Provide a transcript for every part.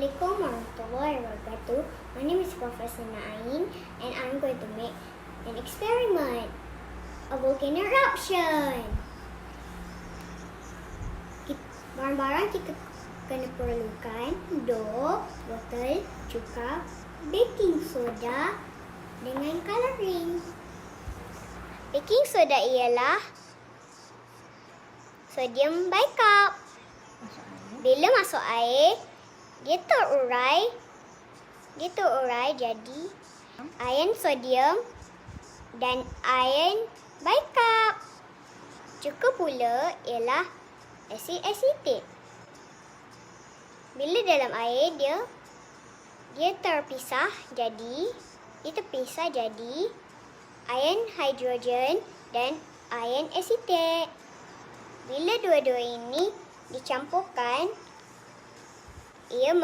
Assalamualaikum warahmatullahi wabarakatuh. My name is Professor Nayn and I'm going to make an experiment, a volcano eruption. Barang-barang kita kena perlukan: botol, cuka, baking soda dengan colouring. Baking soda ialah sodium bicarb. Bila masuk air, dia terurai jadi ion sodium dan ion bicarb. Cuka pula ialah asid asetik. Bila dalam air dia terpisah jadi ion hidrogen dan ion asetik. Bila dua-dua ini dicampurkan, ia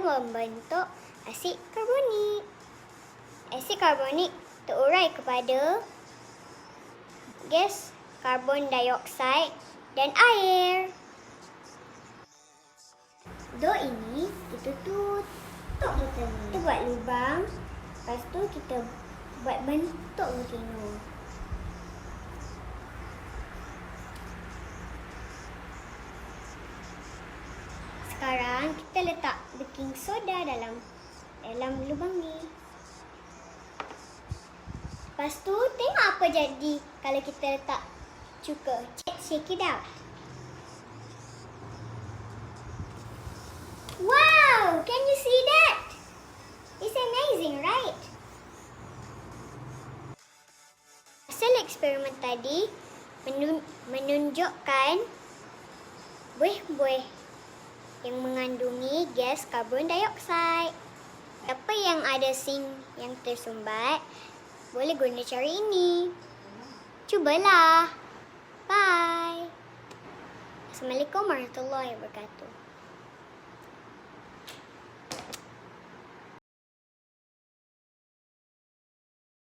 membentuk asid karbonik. Asid karbonik terurai kepada gas karbon dioksida dan air. Ini kita tutup botol ni. Kita buat lubang, lepas tu kita buat bentuk volcano. Sekarang kita letak baking soda dalam lubang ni. Lepas tu tengok apa jadi kalau kita letak cuka. Shake it out. Wow, can you see that? It's amazing, right? Hasil eksperimen tadi menunjukkan buih-buih yang mengandungi gas karbon dioksida. Siapa yang ada zinc yang tersumbat, boleh guna cara ini. Cubalah. Bye. Assalamualaikum warahmatullahi wabarakatuh.